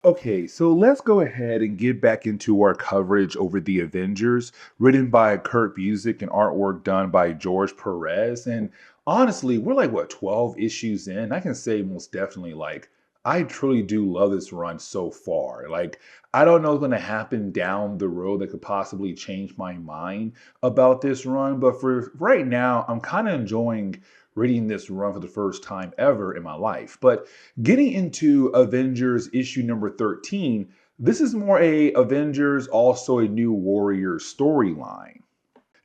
Okay, so let's go ahead and get back into our coverage over the Avengers, written by Kurt Busiek and artwork done by George Perez. And honestly, we're like, what, 12 issues in? I can say most definitely, I truly do love this run so far. I don't know what's going to happen down the road that could possibly change my mind about this run, but for right now, I'm kind of enjoying reading this run for the first time ever in my life. But getting into Avengers issue number 13, this is more a Avengers, also a New Warriors storyline.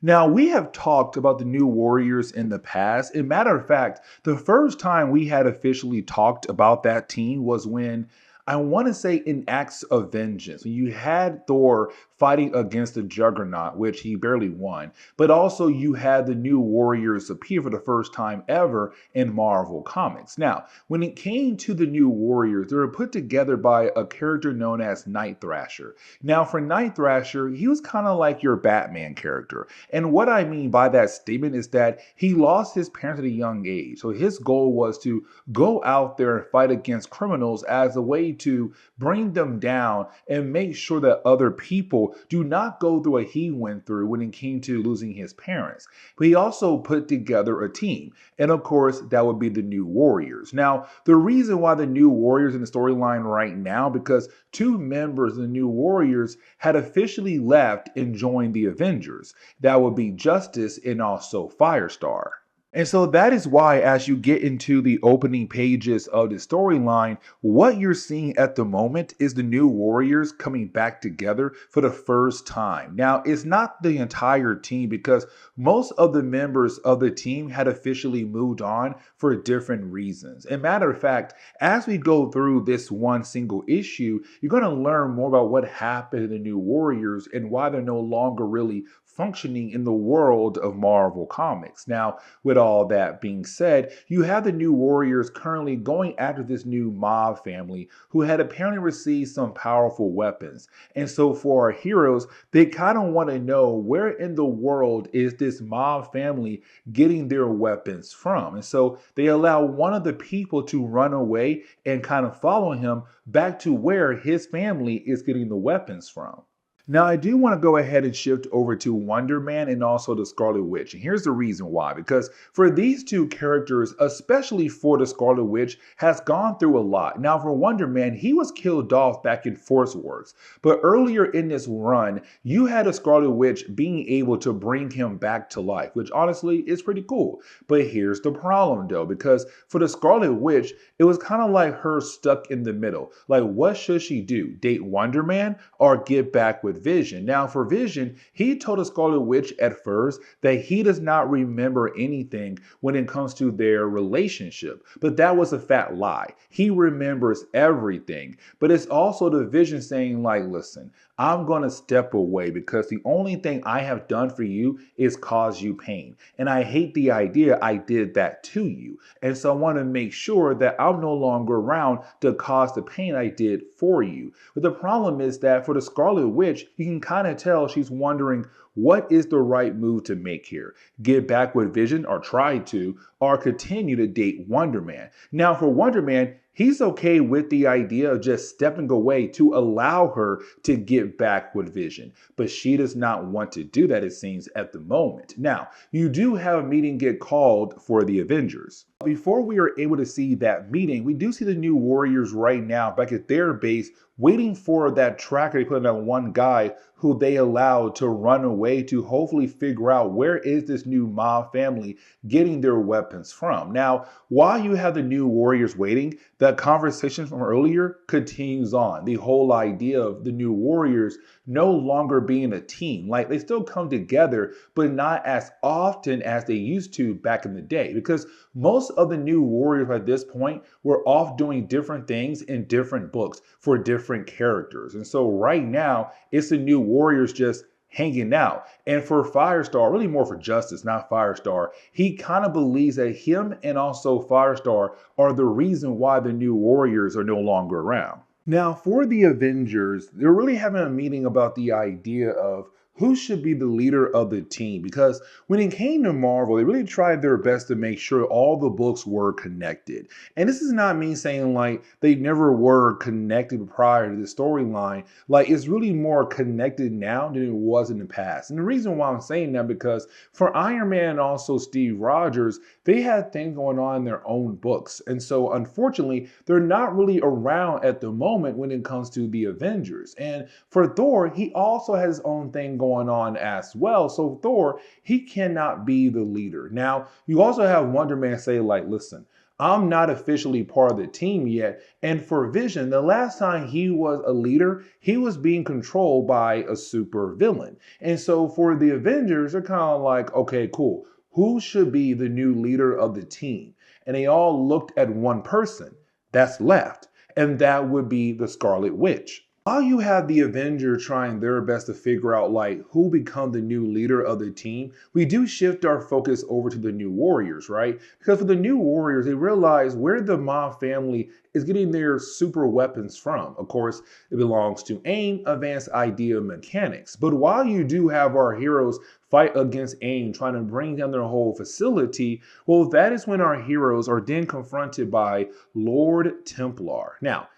Now, we have talked about the New Warriors in the past. As a matter of fact, the first time we had officially talked about that team was when I want to say in Acts of Vengeance, when you had Thor fighting against the Juggernaut, which he barely won, but also you had the New Warriors appear for the first time ever in Marvel Comics. Now, when it came to the New Warriors, they were put together by a character known as Night Thrasher. Now, for Night Thrasher, he was kind of like your Batman character. And what I mean by that statement is that he lost his parents at a young age. So his goal was to go out there and fight against criminals as a way to bring them down and make sure that other people do not go through what he went through when it came to losing his parents. But he also put together a team. And of course, that would be the New Warriors. Now, the reason why the New Warriors in the storyline right now, because two members of the New Warriors had officially left and joined the Avengers. That would be Justice and also Firestar. And so that is why, as you get into the opening pages of the storyline, what you're seeing at the moment is the New Warriors coming back together for the first time. Now, it's not the entire team because most of the members of the team had officially moved on for different reasons. And matter of fact, as we go through this one single issue, you're going to learn more about what happened to the New Warriors and why they're no longer really functioning in the world of Marvel Comics. Now, with all that being said, you have the New Warriors currently going after this new mob family who had apparently received some powerful weapons. And so for our heroes, they kind of want to know where in the world is this mob family getting their weapons from. And so they allow one of the people to run away and kind of follow him back to where his family is getting the weapons from. Now, I do want to go ahead and shift over to Wonder Man and also the Scarlet Witch. And here's the reason why. Because for these two characters, especially for the Scarlet Witch, has gone through a lot. Now, for Wonder Man, he was killed off back in Force Works. But earlier in this run, you had a Scarlet Witch being able to bring him back to life, which honestly is pretty cool. But here's the problem, though, because for the Scarlet Witch, it was kind of like her stuck in the middle. Like, what should she do? Date Wonder Man or get back with Vision? Now, for Vision, he told the Scarlet Witch at first that he does not remember anything when it comes to their relationship. But that was a fat lie. He remembers everything. But it's also the Vision saying, like, listen, I'm going to step away because the only thing I have done for you is cause you pain. And I hate the idea I did that to you. And so I want to make sure that I'm no longer around to cause the pain I did for you. But the problem is that for the Scarlet Witch, you can kind of tell she's wondering what is the right move to make here? Get back with Vision or try to, or continue to date Wonder Man. Now, for Wonder Man, he's okay with the idea of just stepping away to allow her to get back with Vision. But she does not want to do that, it seems, at the moment. Now, you do have a meeting get called for the Avengers. Before we are able to see that meeting, we do see the New Warriors right now back at their base waiting for that tracker they put on that one guy who they allowed to run away to hopefully figure out where is this new mob family getting their weapons from. Now, while you have the New Warriors waiting, that conversation from earlier continues on. The whole idea of the New Warriors no longer being a team. Like, they still come together, but not as often as they used to back in the day. Because most of the New Warriors at this point were off doing different things in different books for different characters. And so right now, it's the New Warriors just hanging out. And for Firestar, really more for Justice, not Firestar, he kind of believes that him and also Firestar are the reason why the New Warriors are no longer around. Now, for the Avengers, they're really having a meeting about the idea of who should be the leader of the team? Because when it came to Marvel, they really tried their best to make sure all the books were connected. And this is not me saying like they never were connected prior to the storyline. Like it's really more connected now than it was in the past. And the reason why I'm saying that because for Iron Man and also Steve Rogers, they had things going on in their own books. And so unfortunately, they're not really around at the moment when it comes to the Avengers. And for Thor, he also has his own thing going on as well. So Thor, he cannot be the leader. Now, you also have Wonder Man say like, listen, I'm not officially part of the team yet. And for Vision, the last time he was a leader, he was being controlled by a super villain. And so for the Avengers, they're kind of like, okay, cool. Who should be the new leader of the team? And they all looked at one person that's left, and that would be the Scarlet Witch. While you have the Avengers trying their best to figure out like who become the new leader of the team, we do shift our focus over to the New Warriors, right? Because for the New Warriors, they realize where the mob family is getting their super weapons from. Of course, it belongs to AIM, Advanced Idea Mechanics. But while you do have our heroes fight against AIM, trying to bring down their whole facility, well, that is when our heroes are then confronted by Lord Templar. Now,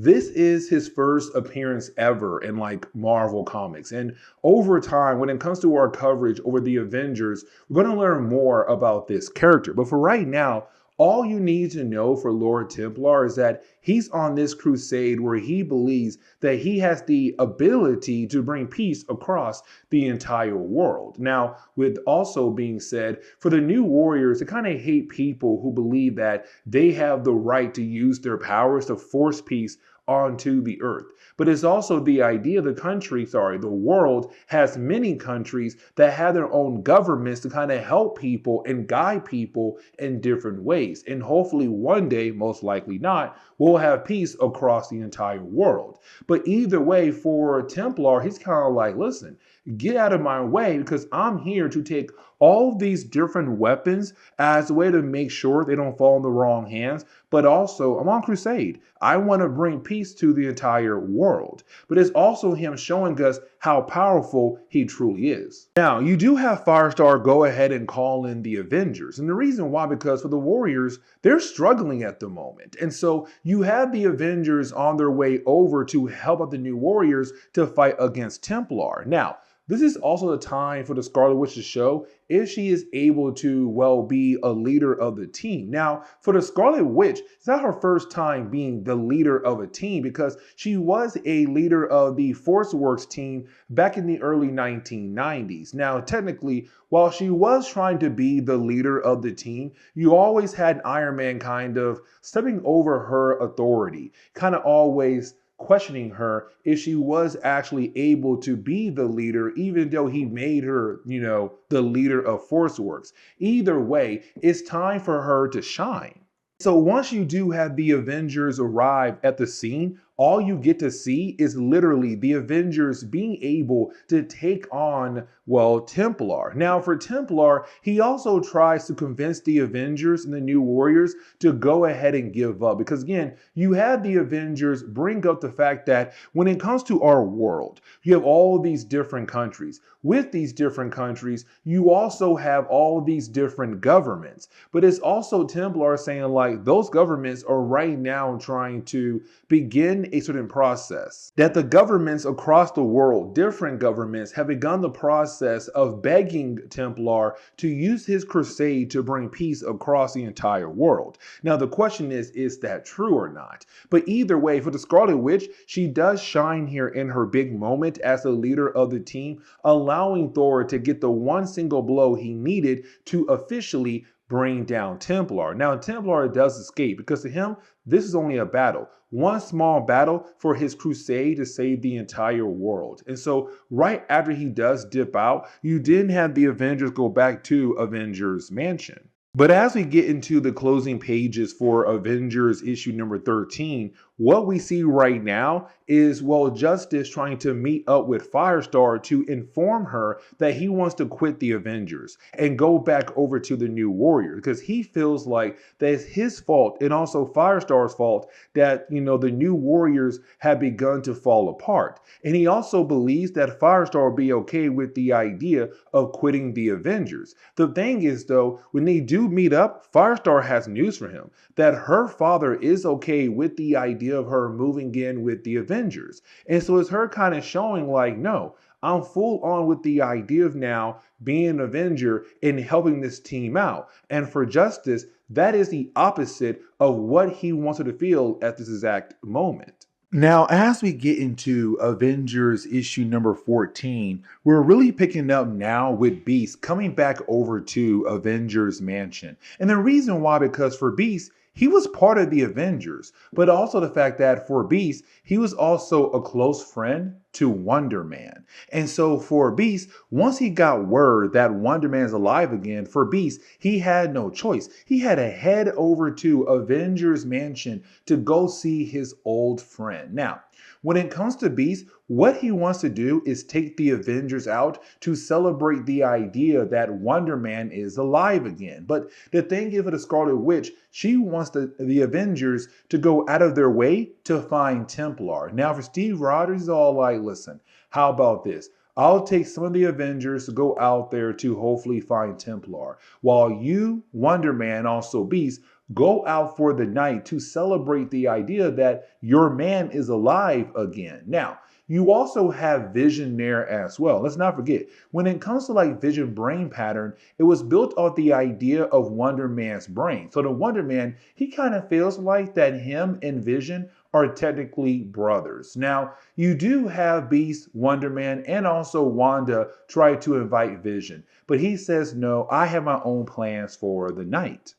this is his first appearance ever in like Marvel Comics. And over time, when it comes to our coverage over the Avengers, we're going to learn more about this character. But for right now, all you need to know for Lord Templar is that he's on this crusade where he believes that he has the ability to bring peace across the entire world. Now, with also being said, for the New Warriors, they kind of hate people who believe that they have the right to use their powers to force peace onto the earth. But it's also the idea the world has many countries that have their own governments to kind of help people and guide people in different ways. And hopefully one day, most likely not, we'll have peace across the entire world. But either way, for Templar, he's kind of like, listen, get out of my way because I'm here to take all these different weapons as a way to make sure they don't fall in the wrong hands. But also, I'm on crusade. I want to bring peace to the entire world. But it's also him showing us how powerful he truly is. Now, you do have Firestar go ahead and call in the Avengers. And the reason why, because for the Warriors, they're struggling at the moment. And so you have the Avengers on their way over to help out the New Warriors to fight against Templar. Now, this is also the time for the Scarlet Witch to show if she is able to, well, be a leader of the team. Now, for the Scarlet Witch, it's not her first time being the leader of a team because she was a leader of the Force Works team back in the early 1990s. Now, technically, while she was trying to be the leader of the team, you always had Iron Man kind of stepping over her authority, kind of always questioning her if she was actually able to be the leader, even though he made her, the leader of ForceWorks. Either way, it's time for her to shine. So once you do have the Avengers arrive at the scene, all you get to see is literally the Avengers being able to take on, well, Templar. Now for Templar, he also tries to convince the Avengers and the New Warriors to go ahead and give up. Because again, you had the Avengers bring up the fact that when it comes to our world, you have all these different countries. With these different countries, you also have all these different governments. But it's also Templar saying like those governments are right now trying to begin a certain process. That the governments across the world, different governments, have begun the process of begging Templar to use his crusade to bring peace across the entire world. Now the question is that true or not? But either way, for the Scarlet Witch, she does shine here in her big moment as the leader of the team, allowing Thor to get the one single blow he needed to officially bring down Templar. Now, Templar does escape because to him, this is only a battle. One small battle for his crusade to save the entire world. And so right after he does dip out, you then have the Avengers go back to Avengers Mansion. But as we get into the closing pages for Avengers issue number 13, what we see right now is, well, Justice trying to meet up with Firestar to inform her that he wants to quit the Avengers and go back over to the New Warrior because he feels like that it's his fault and also Firestar's fault that, the New Warriors have begun to fall apart. And he also believes that Firestar will be okay with the idea of quitting the Avengers. The thing is, though, when they do meet up, Firestar has news for him that her father is okay with the idea of her moving in with the Avengers. And so it's her kind of showing like, no, I'm full on with the idea of now being an Avenger and helping this team out. And for Justice, that is the opposite of what he wants her to feel at this exact moment. Now, as we get into Avengers issue number 14, we're really picking up now with Beast coming back over to Avengers Mansion. And the reason why, because for Beast, he was part of the Avengers, but also the fact that for Beast, he was also a close friend to Wonder Man. And so for Beast, once he got word that Wonder Man's alive again, for Beast, he had no choice. He had to head over to Avengers Mansion to go see his old friend. Now, when it comes to Beast, what he wants to do is take the Avengers out to celebrate the idea that Wonder Man is alive again. But the thing is with the Scarlet Witch, she wants the Avengers to go out of their way to find Templar. Now for Steve Rogers, he's all like, listen, how about this? I'll take some of the Avengers to go out there to hopefully find Templar, while you, Wonder Man, also Beast, go out for the night to celebrate the idea that your man is alive again. Now, you also have Vision there as well. Let's not forget, when it comes to like Vision brain pattern, it was built off the idea of Wonder Man's brain. So the Wonder Man, he kind of feels like that him and Vision are technically brothers. Now, you do have Beast, Wonder Man, and also Wanda try to invite Vision, but he says, no, I have my own plans for the night.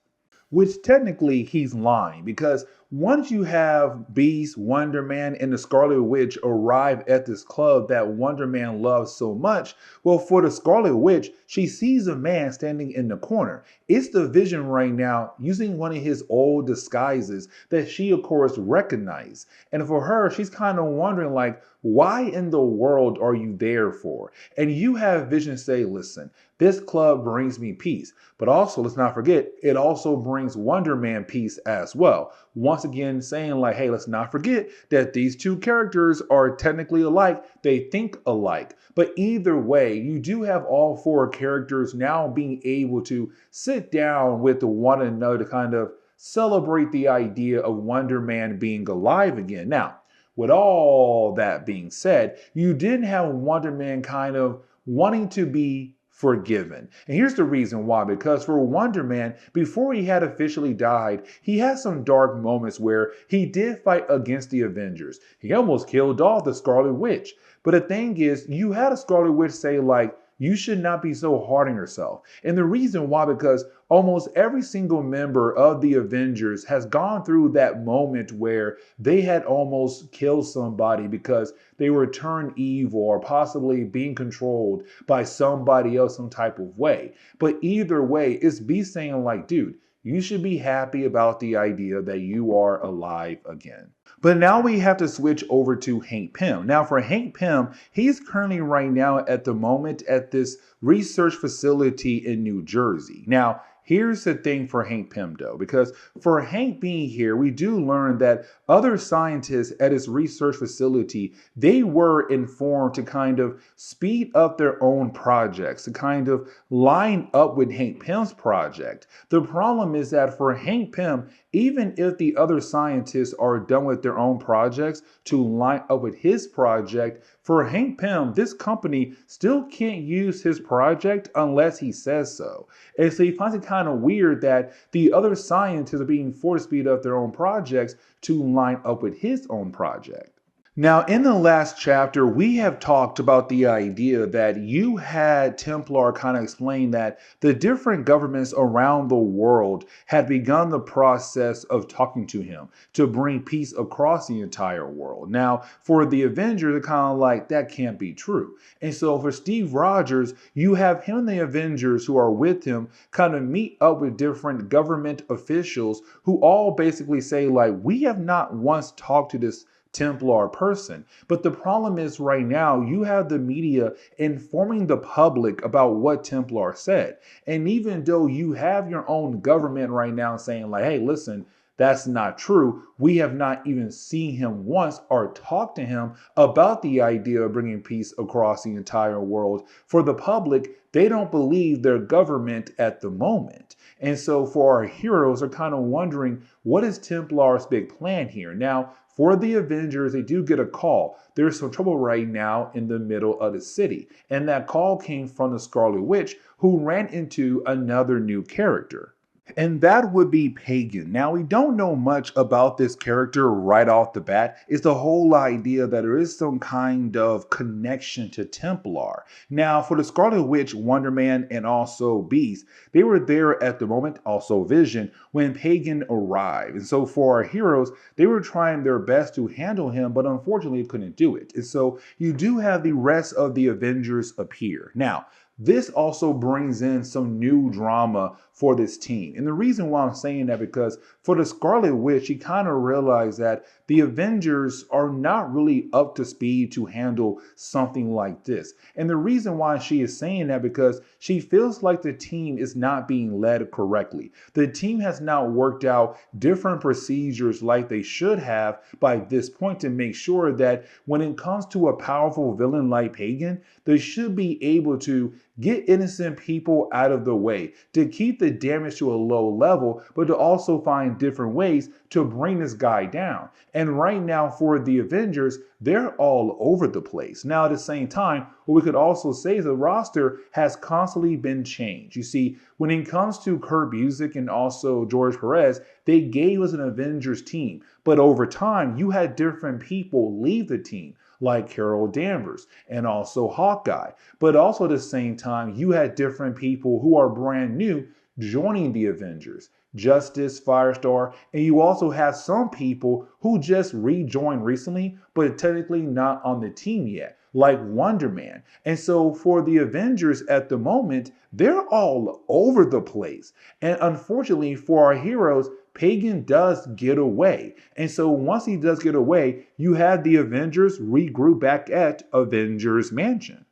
Which technically he's lying because once you have Beast, Wonder Man, and the Scarlet Witch arrive at this club that Wonder Man loves so much, well, for the Scarlet Witch, she sees a man standing in the corner. It's the Vision right now using one of his old disguises that she, of course, recognized. And for her, she's kind of wondering, like, why in the world are you there for? And you have Vision say, listen, this club brings me peace. But also, let's not forget, it also brings Wonder Man peace as well. Once again, saying like, hey, let's not forget that these two characters are technically alike. They think alike. But either way, you do have all four characters now being able to sit down with one another to kind of celebrate the idea of Wonder Man being alive again. Now, with all that being said, you did have Wonder Man kind of wanting to be forgiven. And here's the reason why, because for Wonder Man, before he had officially died, he had some dark moments where he did fight against the Avengers. He almost killed off the Scarlet Witch. But the thing is, you had a Scarlet Witch say like, you should not be so hard on yourself. And the reason why, because almost every single member of the Avengers has gone through that moment where they had almost killed somebody because they were turned evil or possibly being controlled by somebody else some type of way. But either way, it's be saying like, dude, you should be happy about the idea that you are alive again. But now we have to switch over to Hank Pym. Now for Hank Pym, he's currently right now at the moment at this research facility in New Jersey. Now, here's the thing for Hank Pym though, because for Hank being here, we do learn that other scientists at his research facility, they were informed to kind of speed up their own projects, to kind of line up with Hank Pym's project. The problem is that for Hank Pym, even if the other scientists are done with their own projects to line up with his project, for Hank Pym, this company still can't use his project unless he says so. And so he finds it kind of weird that the other scientists are being forced to speed up their own projects to line up with his own project. Now, in the last chapter, we have talked about the idea that you had Templar kind of explain that the different governments around the world had begun the process of talking to him to bring peace across the entire world. Now, for the Avengers, they're kind of like, that can't be true. And so for Steve Rogers, you have him and the Avengers who are with him kind of meet up with different government officials who all basically say, like, we have not once talked to this Templar person. But the problem is right now you have the media informing the public about what Templar said. And even though you have your own government right now saying like, hey, listen, that's not true. We have not even seen him once or talked to him about the idea of bringing peace across the entire world. For the public, they don't believe their government at the moment. And so for our heroes are kind of wondering, what is Templar's big plan here? Now, for the Avengers, they do get a call. There's some trouble right now in the middle of the city. And that call came from the Scarlet Witch, who ran into another new character. And that would be Pagan. Now, we don't know much about this character right off the bat. It's the whole idea that there is some kind of connection to Templar. Now, for the Scarlet Witch, Wonder Man, and also Beast, they were there at the moment, also Vision, when Pagan arrived. And so for our heroes, they were trying their best to handle him, but unfortunately couldn't do it. And so you do have the rest of the Avengers appear. Now, this also brings in some new drama for this team. And the reason why I'm saying that, because for the Scarlet Witch, she kind of realized that the Avengers are not really up to speed to handle something like this. And the reason why she is saying that, because she feels like the team is not being led correctly. The team has not worked out different procedures like they should have by this point to make sure that when it comes to a powerful villain like Pagan, they should be able to get innocent people out of the way, to keep the damage to a low level, but to also find different ways to bring this guy down. And right now for the Avengers, they're all over the place. Now at the same time, what we could also say is the roster has constantly been changed. You see, when it comes to Kurt Busiek and also George Perez, they gave us an Avengers team. But over time, you had different people leave the team, like Carol Danvers and also Hawkeye. But also at the same time, you had different people who are brand new joining the Avengers. Justice, Firestar, and you also have some people who just rejoined recently, but technically not on the team yet, like Wonder Man. And so for the Avengers at the moment, they're all over the place. And unfortunately for our heroes, Pagan does get away. And so once he does get away, you have the Avengers regroup back at Avengers Mansion.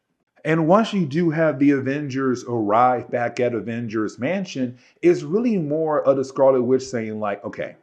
And once you do have the Avengers arrive back at Avengers Mansion, it's really more of the Scarlet Witch saying like, okay,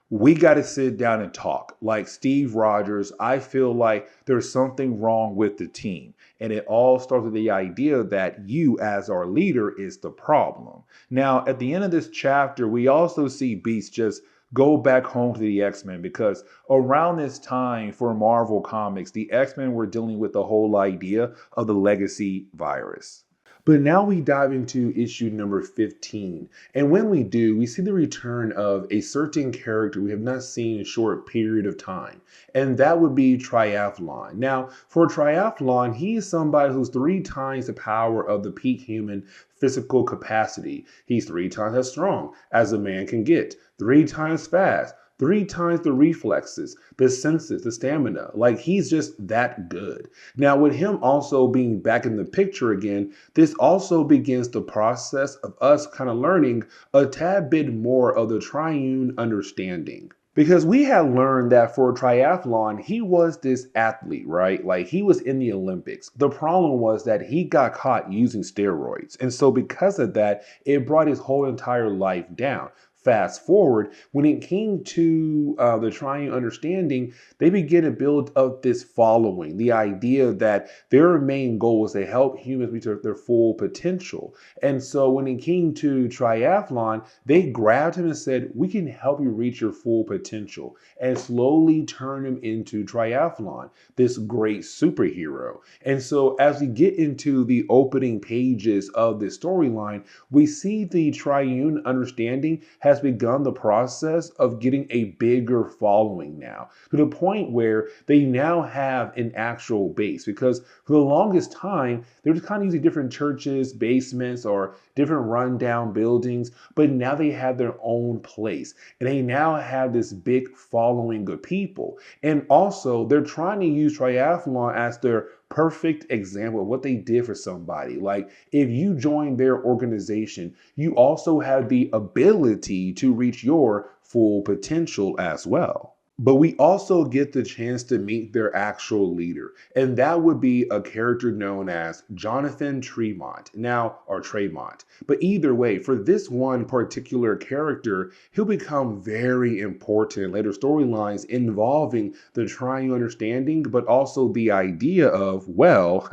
we got to sit down and talk. Like Steve Rogers, I feel like there's something wrong with the team. And it all starts with the idea that you as our leader is the problem. Now, at the end of this chapter, we also see Beast just go back home to the X-Men, because around this time for Marvel Comics, the X-Men were dealing with the whole idea of the legacy virus. But now we dive into issue number 15. And when we do, we see the return of a certain character we have not seen in a short period of time. And that would be Triathlon. Now, for Triathlon, he is somebody who's 3 times the power of the peak human physical capacity. He's 3 times as strong as a man can get, 3 times fast, 3 times the reflexes, the senses, the stamina. Like, he's just that good. Now, with him also being back in the picture again, this also begins the process of us kind of learning a tad bit more of the triune understanding. Because we had learned that for triathlon, he was this athlete, right? Like, he was in the Olympics. The problem was that he got caught using steroids. And so because of that, it brought his whole entire life down. Fast forward, when it came to the triune understanding, they began to build up this following, the idea that their main goal was to help humans reach their full potential. And so when it came to triathlon, they grabbed him and said, we can help you reach your full potential, and slowly turn him into Triathlon, this great superhero. And so as we get into the opening pages of this storyline, we see the triune understanding has has begun the process of getting a bigger following now, to the point where they now have an actual base. Because for the longest time, they were just kind of using different churches, basements, or different rundown buildings, but now they have their own place. And they now have this big following of people. And also, they're trying to use triathlon as their perfect example of what they did for somebody. Like, if you join their organization, you also have the ability to reach your full potential as well. But we also get the chance to meet their actual leader, and that would be a character known as Jonathan Tremont, now, or Tremont. But either way, for this one particular character, he'll become very important in later storylines involving the triune understanding, but also the idea of, well,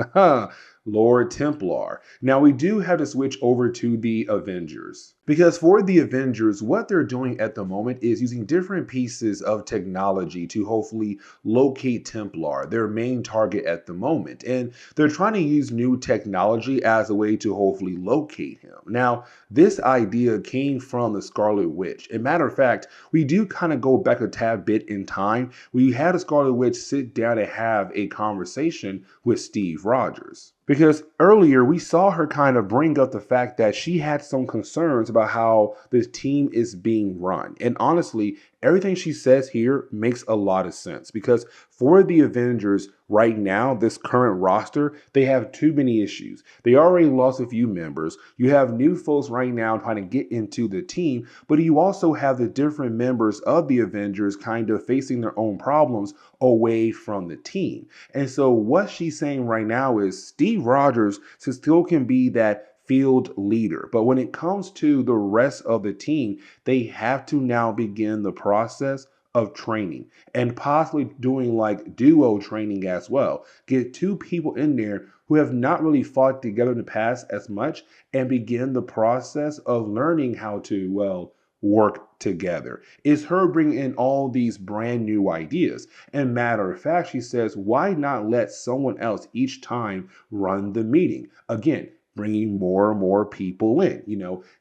Lord Templar. Now, we do have to switch over to the Avengers. Because for the Avengers, what they're doing at the moment is using different pieces of technology to hopefully locate Templar, their main target at the moment. And they're trying to use new technology as a way to hopefully locate him. Now, this idea came from the Scarlet Witch. As a matter of fact, we do kind of go back a tad bit in time. We had the Scarlet Witch sit down and have a conversation with Steve Rogers. Because earlier we saw her kind of bring up the fact that she had some concerns about how this team is being run. And honestly, everything she says here makes a lot of sense, because for the Avengers right now, this current roster, they have too many issues. They already lost a few members. You have new folks right now trying to get into the team, but you also have the different members of the Avengers kind of facing their own problems away from the team. And so what she's saying right now is Steve Rogers still can be that field leader. But when it comes to the rest of the team, they have to now begin the process of training and possibly doing like duo training as well. Get two people in there who have not really fought together in the past as much and begin the process of learning how to, well, work together. It's her bringing in all these brand new ideas. And matter of fact, she says, why not let someone else each time run the meeting? Again, bringing more and more people in,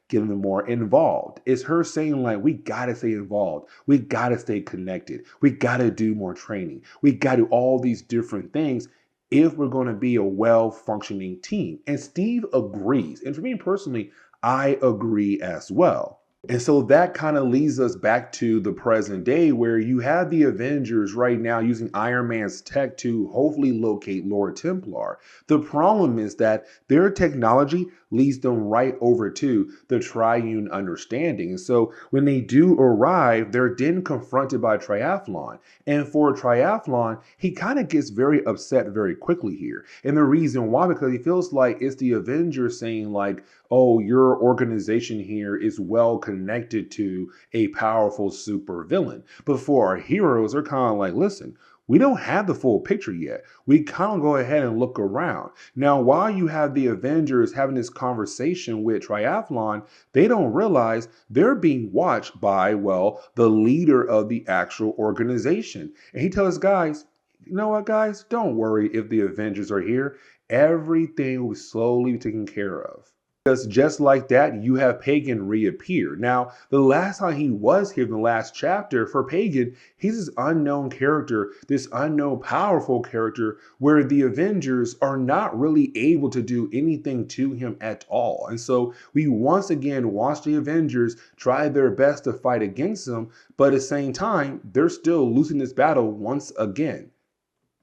getting them more involved. It's her saying, like, we got to stay involved. We got to stay connected. We got to do more training. We got to do all these different things if we're going to be a well-functioning team. And Steve agrees. And for me personally, I agree as well. And so that kind of leads us back to the present day, where you have the Avengers right now using Iron Man's tech to hopefully locate Lord Templar. The problem is that their technology leads them right over to the triune understanding. And so when they do arrive, they're then confronted by Triathlon. And for Triathlon, he kind of gets very upset very quickly here. And the reason why, because he feels like it's the Avengers saying like, oh, your organization here is well connected to a powerful supervillain. But for our heroes, they're kind of like, listen, we don't have the full picture yet. We kind of go ahead and look around. Now, while you have the Avengers having this conversation with Triathlon, they don't realize they're being watched by, well, the leader of the actual organization. And he tells guys, you know what, guys, don't worry if the Avengers are here. Everything will slowly be taken care of. Because just like that, you have Pagan reappear. Now, the last time he was here in the last chapter, for Pagan, he's this unknown character, this unknown powerful character, where the Avengers are not really able to do anything to him at all. And so we once again watch the Avengers try their best to fight against him, but at the same time, they're still losing this battle once again.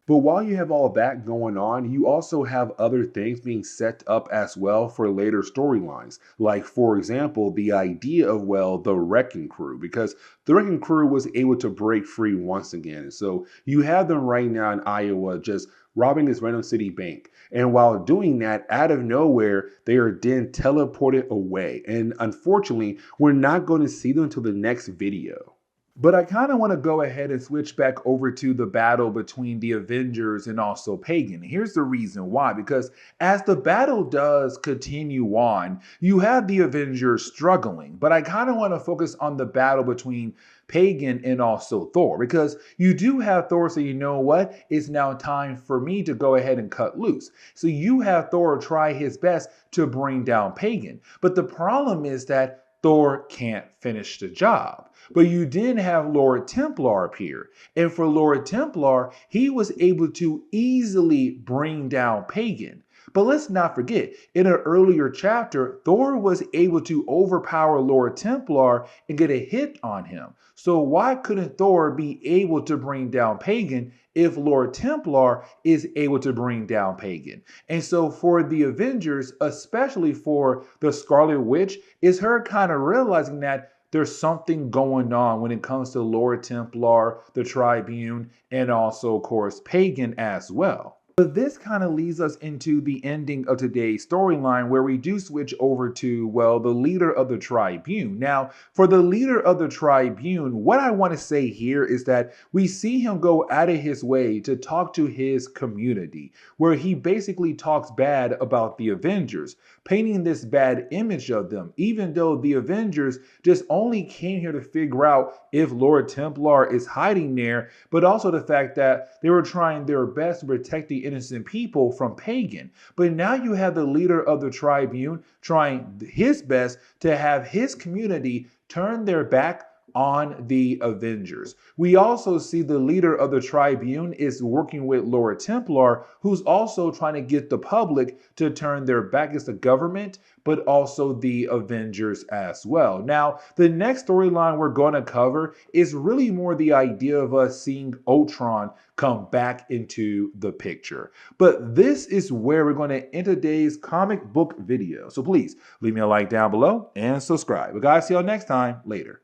But while you have all that going on, you also have other things being set up as well for later storylines. Like, for example, the idea of, well, the Wrecking Crew, because the Wrecking Crew was able to break free once again. So you have them right now in Iowa just robbing this random city bank. And while doing that, out of nowhere, they are then teleported away. And unfortunately, we're not going to see them until the next video. But I kind of want to go ahead and switch back over to the battle between the Avengers and also Pagan. Here's the reason why, because as the battle does continue on, you have the Avengers struggling. But I kind of want to focus on the battle between Pagan and also Thor, because you do have Thor say, you know what, it's now time for me to go ahead and cut loose. So you have Thor try his best to bring down Pagan. But the problem is that Thor can't finish the job. But you then have Lord Templar appear. And for Lord Templar, he was able to easily bring down Pagan. But let's not forget, in an earlier chapter, Thor was able to overpower Lord Templar and get a hit on him. So why couldn't Thor be able to bring down Pagan if Lord Templar is able to bring down Pagan? And so for the Avengers, especially for the Scarlet Witch, is her kind of realizing that there's something going on when it comes to Lord Templar, the Tribune, and also, of course, Pagan as well. But this kind of leads us into the ending of today's storyline where we do switch over to, well, the leader of the Tribune. Now, for the leader of the Tribune, what I want to say here is that we see him go out of his way to talk to his community, where he basically talks bad about the Avengers, painting this bad image of them, even though the Avengers just only came here to figure out if Lord Templar is hiding there, but also the fact that they were trying their best to protect the innocent people from Pagan. But now you have the leader of the Tribune trying his best to have his community turn their back on the Avengers. We also see the leader of the Tribune is working with Lord Templar, who's also trying to get the public to turn their back against the government, but also the Avengers as well. Now, the next storyline we're going to cover is really more the idea of us seeing Ultron come back into the picture. But this is where we're going to end today's comic book video. So please leave me a like down below and subscribe. But guys, see y'all next time. Later.